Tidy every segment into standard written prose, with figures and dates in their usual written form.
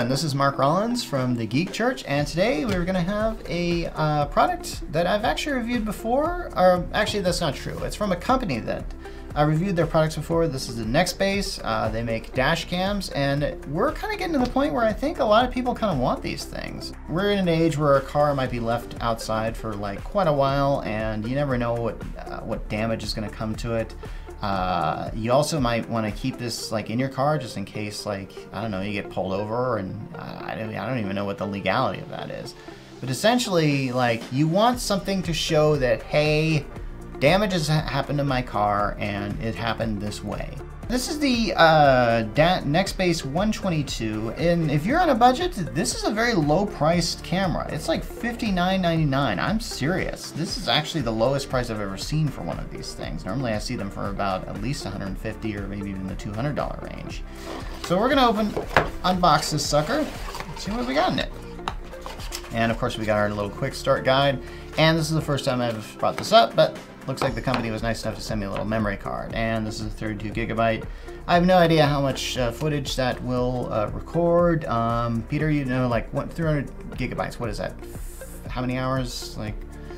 everyone, this is Mark Rollins from TheGeekChurch, and today we're going to have a product that I've actually reviewed before, or actually that's not true. It's from a company that I reviewed their products before. This is the NextBase. They make Dashcams, and we're kind of getting to the point where I think a lot of people kind of want these things. We're in an age where a car might be left outside for like quite a while, and you never know what damage is going to come to it. You also might want to keep this like in your car just in case, like, I don't know, you get pulled over, and I don't even know what the legality of that is. But essentially, like, you want something to show that, hey, damage has happened to my car and it happened this way. This is the NextBase 122, and if you're on a budget, this is a very low-priced camera. It's like $59.99. I'm serious. This is actually the lowest price I've ever seen for one of these things. Normally I see them for about at least $150 or maybe even the $200 range. So we're gonna unbox this sucker, see what we got in it. And of course we got our little quick start guide. And this is the first time I've brought this up, but looks like the company was nice enough to send me a little memory card, and this is a 32 gigabyte. I have no idea how much footage that will record. Peter, you know, like 300 gigabytes, what is that? How many hours? Like,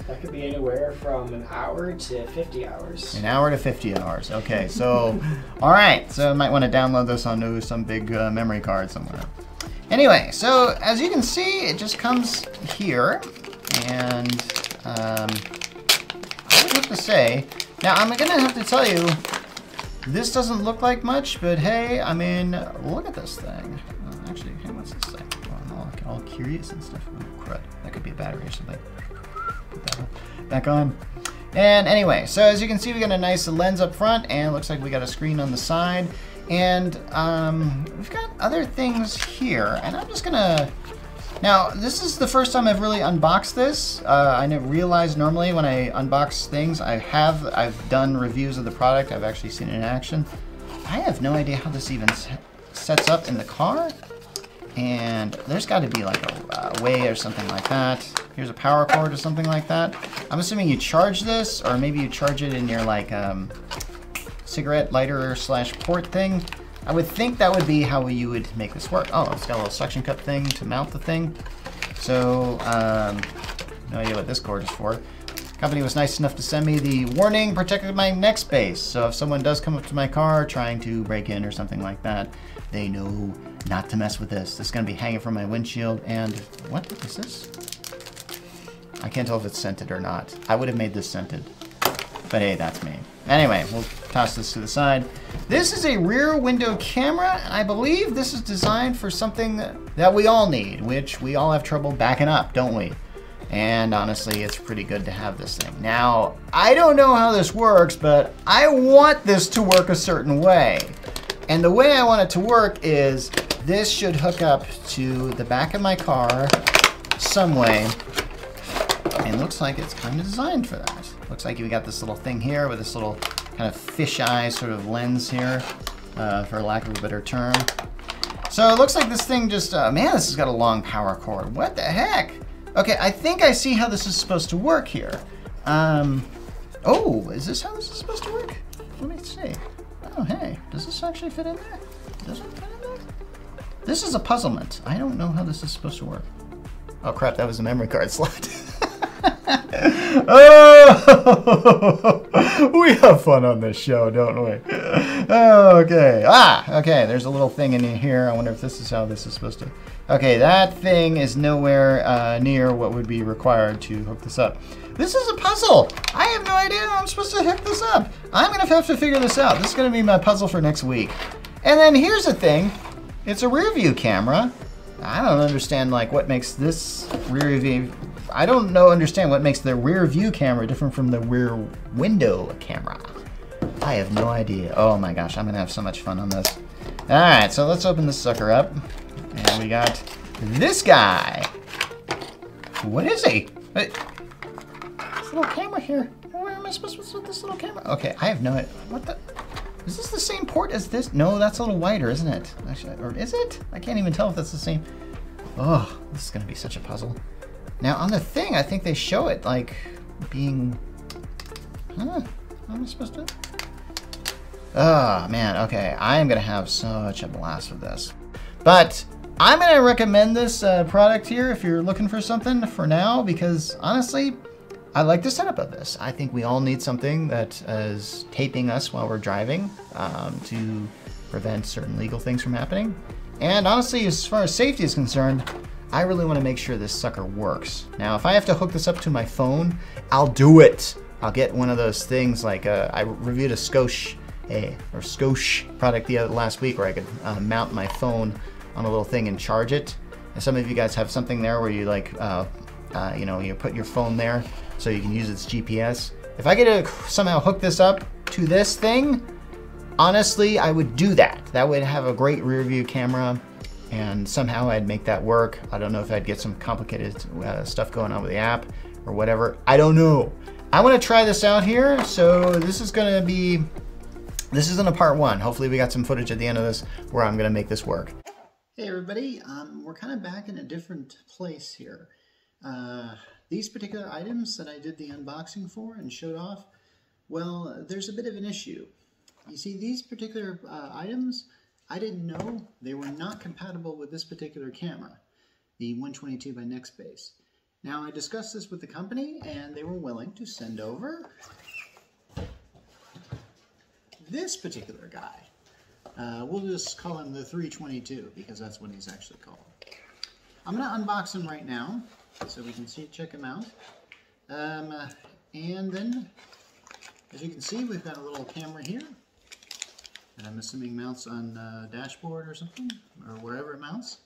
that could be anywhere from an hour to 50 hours. An hour to 50 hours, okay. So, all right, so I might want to download this onto some big memory card somewhere. Anyway, so as you can see, it just comes here, and I have to say, now I'm gonna have to tell you, this doesn't look like much, but hey, I mean, look at this thing. Actually, hey, what's this thing? Oh, I'm all curious and stuff. Oh, crud, that could be a battery or something. Put that back on. And anyway, so as you can see, we got a nice lens up front, and it looks like we got a screen on the side. And we've got other things here, and I'm just gonna, now, this is the first time I've really unboxed this. I never realized normally when I unbox things, I've done reviews of the product. I've actually seen it in action. I have no idea how this even sets up in the car. And there's got to be like a way or something like that. Here's a power cord or something like that. I'm assuming you charge this, or maybe you charge it in your like cigarette lighter / port thing. I would think that would be how you would make this work. Oh, it's got a little suction cup thing to mount the thing. So, no idea what this cord is for. The company was nice enough to send me the warning, protected my NextBase. So if someone does come up to my car trying to break in or something like that, they know not to mess with this. This is gonna be hanging from my windshield, and what is this? I can't tell if it's scented or not. I would have made this scented, but hey, that's me. Anyway, we'll toss this to the side. This is a rear window camera, and I believe this is designed for something that we all need, which we all have trouble backing up, don't we? And honestly, it's pretty good to have this thing. Now, I don't know how this works, but I want this to work a certain way. And the way I want it to work is this should hook up to the back of my car some way. And it looks like it's kind of designed for that. Looks like we got this little thing here with this little kind of fisheye sort of lens here, for lack of a better term. So it looks like this thing just, man, this has got a long power cord. What the heck? Okay, I think I see how this is supposed to work here. Oh, is this how this is supposed to work? Let me see. Oh, hey, does this actually fit in there? Does it fit in there? This is a puzzlement. I don't know how this is supposed to work. Oh crap, that was a memory card slot. Oh, we have fun on this show, don't we? Okay. Okay, there's a little thing in here. I wonder if this is how this is supposed to... Okay, that thing is nowhere near what would be required to hook this up. This is a puzzle. I have no idea how I'm supposed to hook this up. I'm going to have to figure this out. This is going to be my puzzle for next week. And then here's the thing. It's a rear view camera. I don't understand like what makes this rear view... I don't understand what makes the rear view camera different from the rear window camera. I have no idea. Oh my gosh, I'm gonna have so much fun on this. All right, so let's open this sucker up. And we got this guy. What is he? This little camera here. Where am I supposed to put this little camera? Okay, I have no idea. What the? Is this the same port as this? No, that's a little wider, isn't it? Actually, or is it? I can't even tell if that's the same. Oh, this is gonna be such a puzzle. Now on the thing, I think they show it like being, how am I supposed to? Oh man, okay, I am gonna have such a blast with this. But I'm going to recommend this product here if you're looking for something for now, because honestly, I like the setup of this. I think we all need something that is taping us while we're driving to prevent certain legal things from happening. And honestly, as far as safety is concerned, I really want to make sure this sucker works. Now, if I have to hook this up to my phone, I'll do it. I'll get one of those things like I reviewed a Scosche product last week where I could mount my phone on a little thing and charge it. And some of you guys have something there where you like, you know, you put your phone there so you can use its GPS. If I get to somehow hook this up to this thing, honestly, I would do that. That would have a great rear view camera, and somehow I'd make that work. I don't know if I'd get some complicated stuff going on with the app or whatever. I don't know. I want to try this out here. So this is going to be, this isn't a part one. Hopefully we got some footage at the end of this where I'm going to make this work. Hey everybody, we're kind of back in a different place here. These particular items that I did the unboxing for and showed off, well, there's a bit of an issue. You see, these particular items, I didn't know they were not compatible with this particular camera, the 122 by NextBase. Now, I discussed this with the company, and they were willing to send over this particular guy. We'll just call him the 322 because that's what he's actually called. I'm going to unbox him right now so we can check him out. And then, as you can see, we've got a little camera here that I'm assuming mounts on a dashboard or something, or wherever it mounts.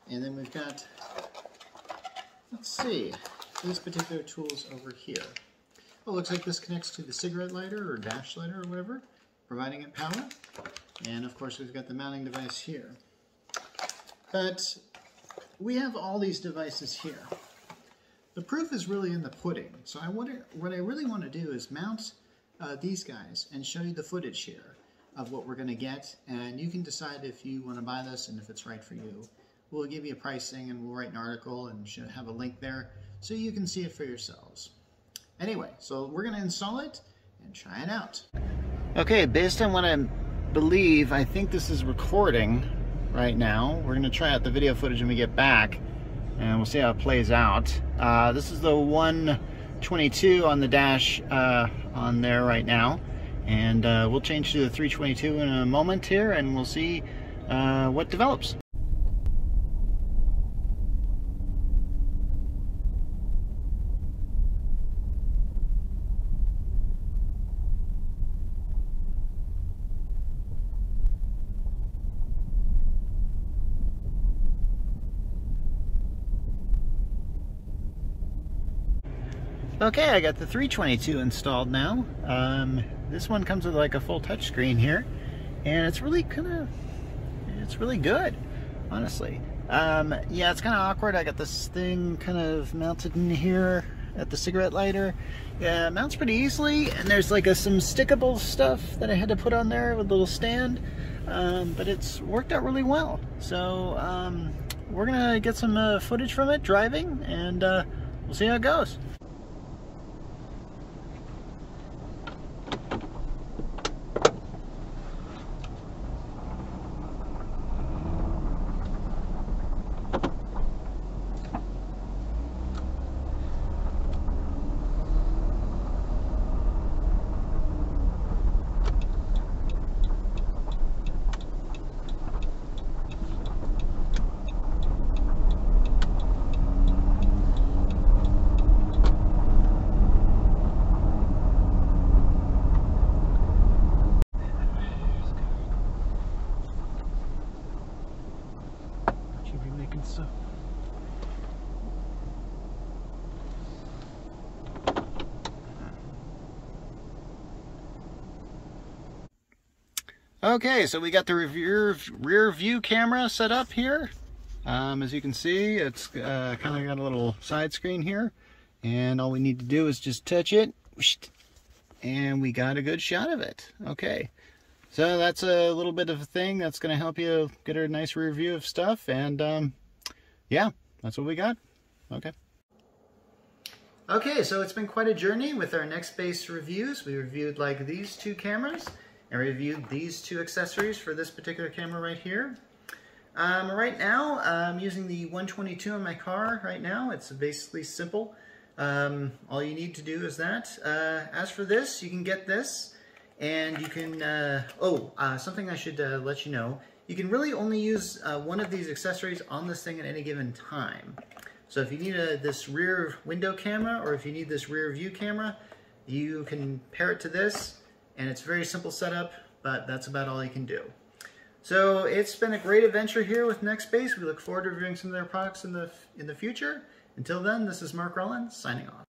And then we've got, let's see, these particular tools over here. Well, it looks like this connects to the cigarette lighter or dash lighter or whatever, providing it power. And of course we've got the mounting device here. But we have all these devices here. The proof is really in the pudding. So what I really want to do is mount these guys and show you the footage here of what we're going to get, and you can decide if you want to buy this and if it's right for you. We'll give you a pricing and we'll write an article and should have a link there so you can see it for yourselves. Anyway, so we're going to install it and try it out. Okay, based on what I believe, I think this is recording right now. We're going to try out the video footage when we get back, and we'll see how it plays out. This is the 122 on the dash on there right now, and we'll change to the 322 in a moment here, and we'll see what develops. Okay, I got the 322 installed now. This one comes with like a full touch screen here, and it's really it's really good, honestly. Yeah, it's kind of awkward. I got this thing kind of mounted in here at the cigarette lighter. Yeah, it mounts pretty easily, and there's like some stickable stuff that I had to put on there with a little stand, but it's worked out really well. So we're gonna get some footage from it driving, and we'll see how it goes. So okay, so we got the rear view camera set up here. As you can see, it's kind of got a little side screen here, and all we need to do is just touch it, and we got a good shot of it. Okay, so that's a little bit of a thing that's going to help you get a nice rear view of stuff, and yeah, that's what we got. Okay. Okay, so it's been quite a journey with our NextBase reviews. We reviewed like these two cameras and reviewed these two accessories for this particular camera right here. Right now, I'm using the 122 in my car right now. It's basically simple. All you need to do is that. As for this, you can get this, and you can, something I should let you know. You can really only use one of these accessories on this thing at any given time. So if you need this rear window camera, or if you need this rear view camera, you can pair it to this, and it's a very simple setup, but that's about all you can do. So it's been a great adventure here with NextBase. We look forward to reviewing some of their products in the future. Until then, this is Mark Rollins signing off.